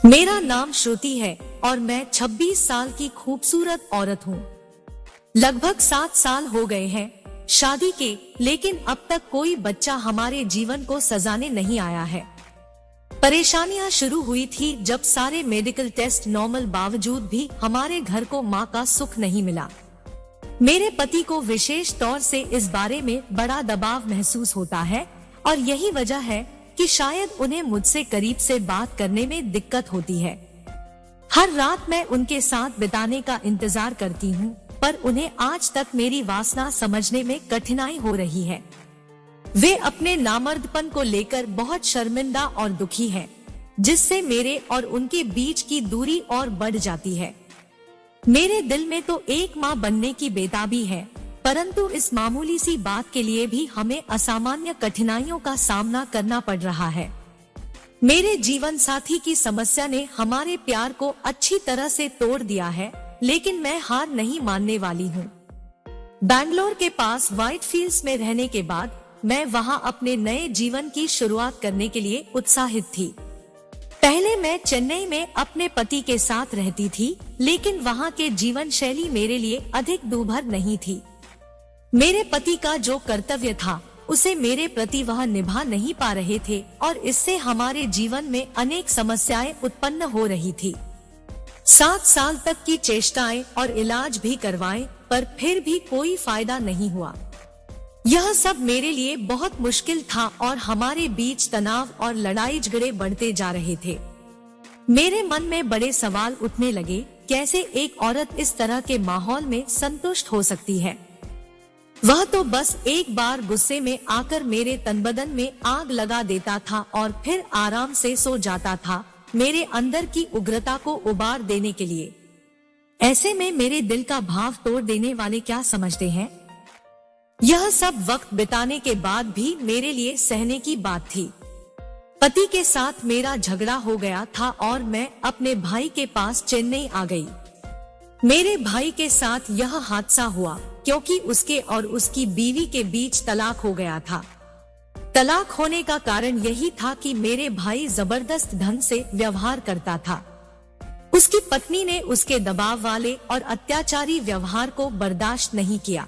मेरा नाम श्रुति है और मैं 26 साल की खूबसूरत औरत हूँ। लगभग 7 साल हो गए हैं शादी के, लेकिन अब तक कोई बच्चा हमारे जीवन को सजाने नहीं आया है। परेशानियां शुरू हुई थी जब सारे मेडिकल टेस्ट नॉर्मल बावजूद भी हमारे घर को मां का सुख नहीं मिला। मेरे पति को विशेष तौर से इस बारे में बड़ा दबाव महसूस होता है और यही वजह है कि शायद उन्हें मुझसे करीब से बात करने में दिक्कत होती है। हर रात मैं उनके साथ बिताने का इंतजार करती हूँ, पर उन्हें आज तक मेरी वासना समझने में कठिनाई हो रही है। वे अपने नामर्दपन को लेकर बहुत शर्मिंदा और दुखी हैं, जिससे मेरे और उनके बीच की दूरी और बढ़ जाती है। मेरे दिल में तो एक माँ बनने की बेताबी है, परंतु इस मामूली सी बात के लिए भी हमें असामान्य कठिनाइयों का सामना करना पड़ रहा है। मेरे जीवन साथी की समस्या ने हमारे प्यार को अच्छी तरह से तोड़ दिया है, लेकिन मैं हार नहीं मानने वाली हूँ। बैंगलोर के पास व्हाइटफील्ड्स में रहने के बाद मैं वहाँ अपने नए जीवन की शुरुआत करने के लिए उत्साहित थी। पहले मैं चेन्नई में अपने पति के साथ रहती थी, लेकिन वहाँ के जीवन शैली मेरे लिए अधिक दूभर नहीं थी। मेरे पति का जो कर्तव्य था उसे मेरे प्रति वह निभा नहीं पा रहे थे और इससे हमारे जीवन में अनेक समस्याएं उत्पन्न हो रही थी। 7 साल तक की चेष्टाएं और इलाज भी करवाए, पर फिर भी कोई फायदा नहीं हुआ। यह सब मेरे लिए बहुत मुश्किल था और हमारे बीच तनाव और लड़ाई झगड़े बढ़ते जा रहे थे। मेरे मन में बड़े सवाल उठने लगे, कैसे एक औरत इस तरह के माहौल में संतुष्ट हो सकती है। वह तो बस एक बार गुस्से में आकर मेरे तनबदन में आग लगा देता था और फिर आराम से सो जाता था, मेरे अंदर की उग्रता को उबार देने के लिए। ऐसे में मेरे दिल का भाव तोड़ देने वाले क्या समझते हैं? यह सब वक्त बिताने के बाद भी मेरे लिए सहने की बात थी। पति के साथ मेरा झगड़ा हो गया था और मैं अपने भाई के पास चेन्नई आ गई। मेरे भाई के साथ यह हादसा हुआ क्योंकि उसके और उसकी बीवी के बीच तलाक हो गया था। तलाक होने का कारण यही था कि मेरे भाई जबरदस्त ढंग से व्यवहार करता था। उसकी पत्नी ने उसके दबाव वाले और अत्याचारी व्यवहार को बर्दाश्त नहीं किया।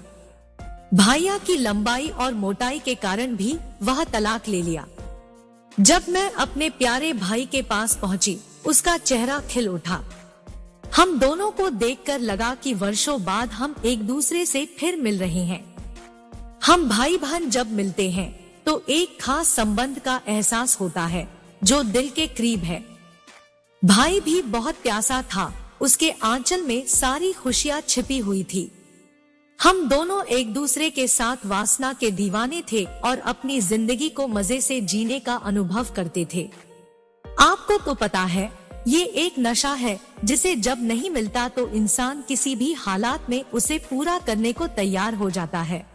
भाइया की लंबाई और मोटाई के कारण भी वह तलाक ले लिया। जब मैं अपने प्यारे भाई के पास पहुंची, उसका चेहरा खिल उठा। हम दोनों को देखकर लगा कि वर्षों बाद हम एक दूसरे से फिर मिल रहे हैं। हम भाई बहन जब मिलते हैं तो एक खास संबंध का एहसास होता है जो दिल के करीब है। भाई भी बहुत प्यासा था, उसके आंचल में सारी खुशियां छिपी हुई थी। हम दोनों एक दूसरे के साथ वासना के दीवाने थे और अपनी जिंदगी को मजे से जीने का अनुभव करते थे। आपको तो पता है, ये एक नशा है जिसे जब नहीं मिलता तो इंसान किसी भी हालात में उसे पूरा करने को तैयार हो जाता है।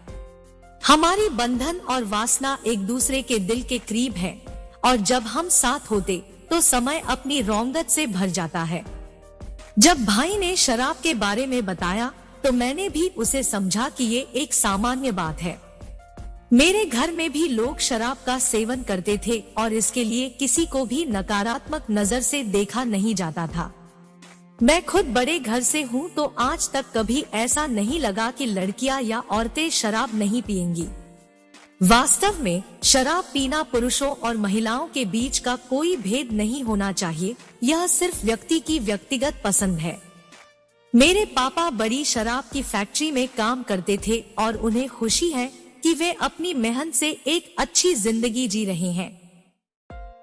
हमारी बंधन और वासना एक दूसरे के दिल के करीब है और जब हम साथ होते तो समय अपनी रौनक से भर जाता है। जब भाई ने शराब के बारे में बताया तो मैंने भी उसे समझा कि ये एक सामान्य बात है। मेरे घर में भी लोग शराब का सेवन करते थे और इसके लिए किसी को भी नकारात्मक नजर से देखा नहीं जाता था। मैं खुद बड़े घर से हूँ तो आज तक कभी ऐसा नहीं लगा कि लड़कियाँ या औरतें शराब नहीं पिएंगी। वास्तव में शराब पीना पुरुषों और महिलाओं के बीच का कोई भेद नहीं होना चाहिए, यह सिर्फ व्यक्ति की व्यक्तिगत पसंद है। मेरे पापा बड़ी शराब की फैक्ट्री में काम करते थे और उन्हें खुशी है कि वे अपनी मेहनत से एक अच्छी जिंदगी जी रहे हैं।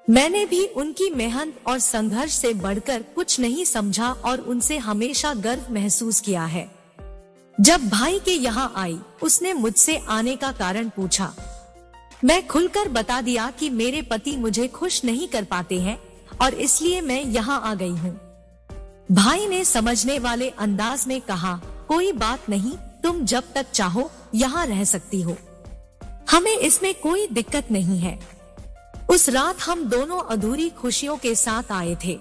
मैंने भी उनकी मेहनत और संघर्ष से बढ़कर कुछ नहीं समझा और उनसे हमेशा गर्व महसूस किया है। जब भाई के यहाँ आई, उसने मुझसे आने का कारण पूछा। मैं खुलकर बता दिया कि मेरे पति मुझे खुश नहीं कर पाते हैं और इसलिए मैं यहाँ आ गई हूँ। भाई ने समझने वाले अंदाज में कहा, कोई बात नहीं, तुम जब तक चाहो यहाँ रह सकती हो, हमें इसमें कोई दिक्कत नहीं है। उस रात हम दोनों अधूरी खुशियों के साथ आए थे।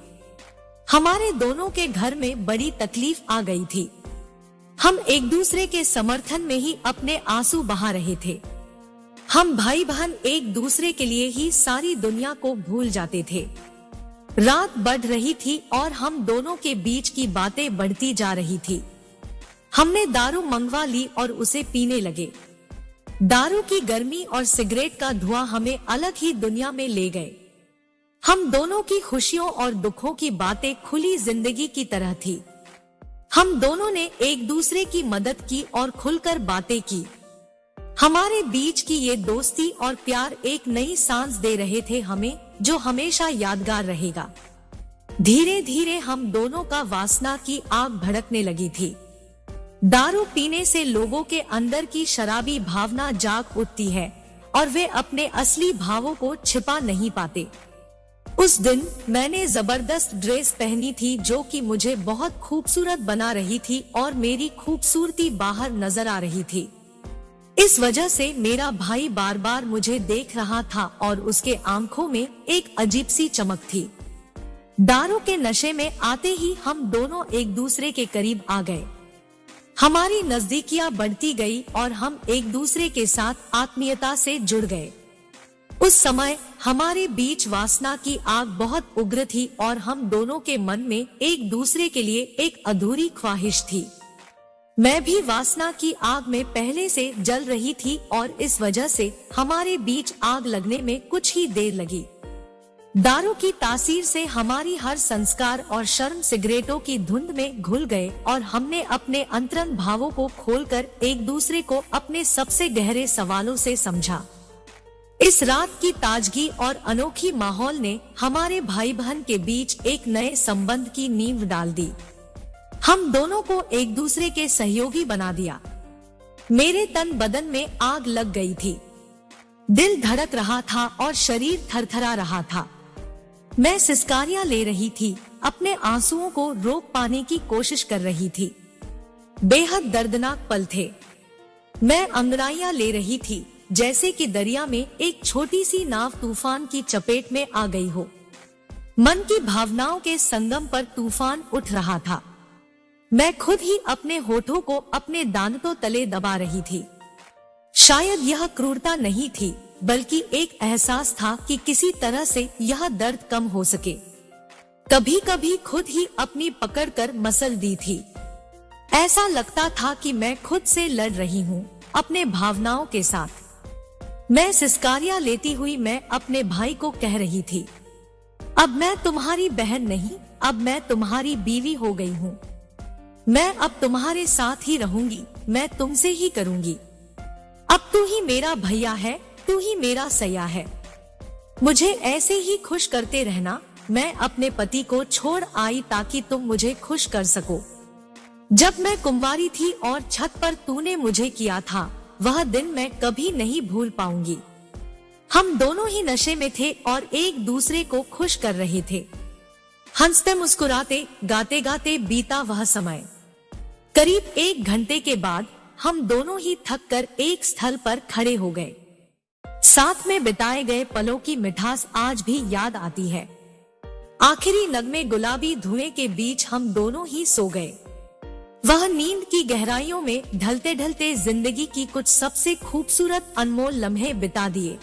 हमारे दोनों के घर में बड़ी तकलीफ आ गई थी। हम एक दूसरे के समर्थन में ही अपने आंसू बहा रहे थे। हम भाई बहन एक दूसरे के लिए ही सारी दुनिया को भूल जाते थे। रात बढ़ रही थी और हम दोनों के बीच की बातें बढ़ती जा रही थी। हमने दारू मंगवा ली और उसे पीने लगे। दारू की गर्मी और सिगरेट का धुआं हमें अलग ही दुनिया में ले गए। हम दोनों की खुशियों और दुखों की बातें खुली जिंदगी की तरह थी। हम दोनों ने एक दूसरे की मदद की और खुलकर बातें की। हमारे बीच की ये दोस्ती और प्यार एक नई सांस दे रहे थे हमें, जो हमेशा यादगार रहेगा। धीरे धीरे हम दोनों का वासना की आग भड़कने लगी थी। दारू पीने से लोगों के अंदर की शराबी भावना जाग उठती है और वे अपने असली भावों को छिपा नहीं पाते। उस दिन मैंने जबरदस्त ड्रेस पहनी थी जो कि मुझे बहुत खूबसूरत बना रही थी और मेरी खूबसूरती बाहर नजर आ रही थी। इस वजह से मेरा भाई बार बार मुझे देख रहा था और उसके आंखों में एक अजीब सी चमक थी। दारू के नशे में आते ही हम दोनों एक दूसरे के करीब आ गए। हमारी नजदीकियां बढ़ती गई और हम एक दूसरे के साथ आत्मीयता से जुड़ गए। उस समय हमारे बीच वासना की आग बहुत उग्र थी और हम दोनों के मन में एक दूसरे के लिए एक अधूरी ख्वाहिश थी। मैं भी वासना की आग में पहले से जल रही थी और इस वजह से हमारे बीच आग लगने में कुछ ही देर लगी। दारू की तासीर से हमारी हर संस्कार और शर्म सिगरेटों की धुंध में घुल गए और हमने अपने अंतरंग भावों को खोलकर एक दूसरे को अपने सबसे गहरे सवालों से समझा। इस रात की ताजगी और अनोखी माहौल ने हमारे भाई बहन के बीच एक नए संबंध की नींव डाल दी। हम दोनों को एक दूसरे के सहयोगी बना दिया। मेरे तन बदन में आग लग गई थी। दिल धड़क रहा था और शरीर थरथरा रहा था। मैं सिसकारियां ले रही थी, अपने आंसुओं को रोक पाने की कोशिश कर रही थी। बेहद दर्दनाक पल थे। मैं अंगड़ाइयां ले रही थी, जैसे कि दरिया में एक छोटी सी नाव तूफान की चपेट में आ गई हो। मन की भावनाओं के संगम पर तूफान उठ रहा था। मैं खुद ही अपने होठों को अपने दांतों तले दबा रही थी। शायद यह क्रूरता नहीं थी, बल्कि एक एहसास था कि किसी तरह से यह दर्द कम हो सके। कभी कभी खुद ही अपनी पकड़ कर मसल दी थी। ऐसा लगता था कि मैं खुद से लड़ रही हूँ, अपने भावनाओं के साथ। मैं सिसकारियां लेती हुई मैं अपने भाई को कह रही थी, अब मैं तुम्हारी बहन नहीं, अब मैं तुम्हारी बीवी हो गई हूँ। मैं अब तुम्हारे साथ ही रहूंगी, मैं तुमसे ही करूंगी। अब तू ही मेरा भैया है, तू ही मेरा सैया है। मुझे ऐसे ही खुश करते रहना। मैं अपने पति को छोड़ आई ताकि तुम मुझे खुश कर सको। जब मैं कुंवारी थी और छत पर तूने मुझे किया था, वह दिन मैं कभी नहीं भूल पाऊंगी। हम दोनों ही नशे में थे और एक दूसरे को खुश कर रहे थे। हंसते मुस्कुराते गाते गाते बीता वह समय। करीब 1 घंटे के बाद हम दोनों ही थक कर एक स्थल पर खड़े हो गए। साथ में बिताए गए पलों की मिठास आज भी याद आती है। आखिरी नगमे गुलाबी धुएं के बीच हम दोनों ही सो गए। वह नींद की गहराइयों में ढलते ढलते जिंदगी की कुछ सबसे खूबसूरत अनमोल लम्हे बिता दिए।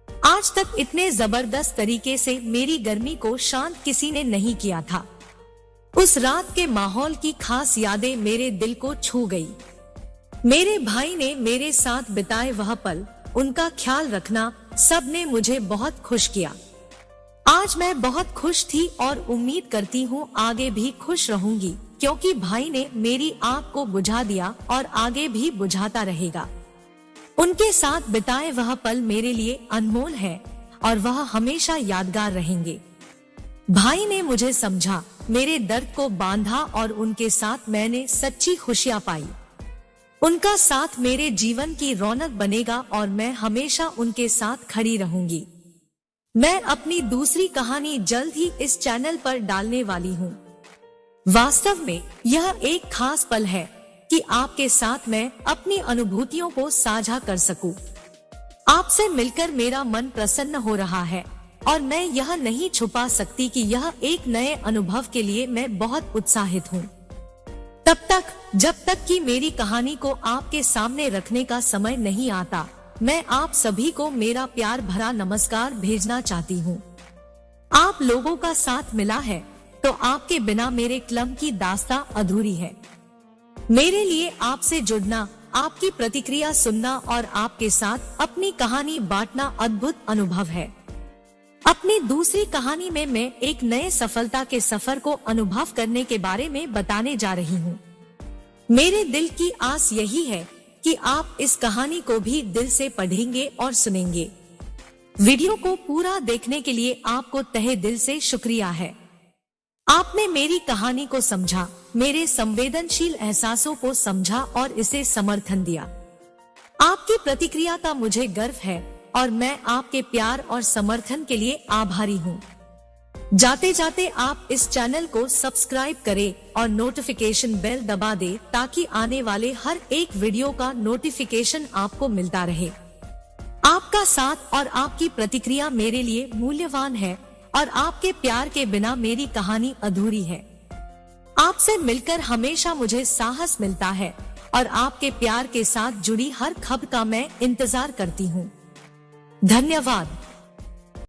आज तक इतने जबरदस्त तरीके से मेरी गर्मी को शांत किसी ने नहीं किया था। उस रात के माहौल की खास यादें मेरे दिल को छू गई। मेरे भाई ने मेरे साथ बिताए वह पल, उनका ख्याल रखना, सब ने मुझे बहुत खुश किया। आज मैं बहुत खुश थी और उम्मीद करती हूँ आगे भी खुश रहूंगी, क्योंकि भाई ने मेरी आग को बुझा दिया और आगे भी बुझाता रहेगा। उनके साथ बिताए वह पल मेरे लिए अनमोल है और वह हमेशा यादगार रहेंगे। भाई ने मुझे समझा, मेरे दर्द को बांधा और उनके साथ मैंने सच्ची खुशियां पाई। उनका साथ मेरे जीवन की रौनक बनेगा और मैं हमेशा उनके साथ खड़ी रहूंगी। मैं अपनी दूसरी कहानी जल्द ही इस चैनल पर डालने वाली हूँ। वास्तव में यह एक खास पल है कि आपके साथ मैं अपनी अनुभूतियों को साझा कर सकूं। आपसे मिलकर मेरा मन प्रसन्न हो रहा है और मैं यह नहीं छुपा सकती कि यह एक नए अनुभव के लिए मैं बहुत उत्साहित हूँ। तब तक, जब तक कि मेरी कहानी को आपके सामने रखने का समय नहीं आता, मैं आप सभी को मेरा प्यार भरा नमस्कार भेजना चाहती हूँ। आप लोगों का साथ मिला है तो आपके बिना मेरे क्लब की दास्तां अधूरी है। मेरे लिए आपसे जुड़ना, आपकी प्रतिक्रिया सुनना और आपके साथ अपनी कहानी बांटना अद्भुत अनुभव है। अपनी दूसरी कहानी में मैं एक नए सफलता के सफर को अनुभव करने के बारे में बताने जा रही हूँ। मेरे दिल की आस यही है कि आप इस कहानी को भी दिल से पढ़ेंगे और सुनेंगे। वीडियो को पूरा देखने के लिए आपको तहे दिल से शुक्रिया है। आपने मेरी कहानी को समझा, मेरे संवेदनशील एहसासों को समझा और इसे समर्थन दिया। आपकी प्रतिक्रिया का मुझे गर्व है और मैं आपके प्यार और समर्थन के लिए आभारी हूँ। जाते जाते आप इस चैनल को सब्सक्राइब करें और नोटिफिकेशन बेल दबा दे ताकि आने वाले हर एक वीडियो का नोटिफिकेशन आपको मिलता रहे। आपका साथ और आपकी प्रतिक्रिया मेरे लिए मूल्यवान है और आपके प्यार के बिना मेरी कहानी अधूरी है। आपसे मिलकर हमेशा मुझे साहस मिलता है और आपके प्यार के साथ जुड़ी हर खबर का मैं इंतजार करती हूँ। धन्यवाद।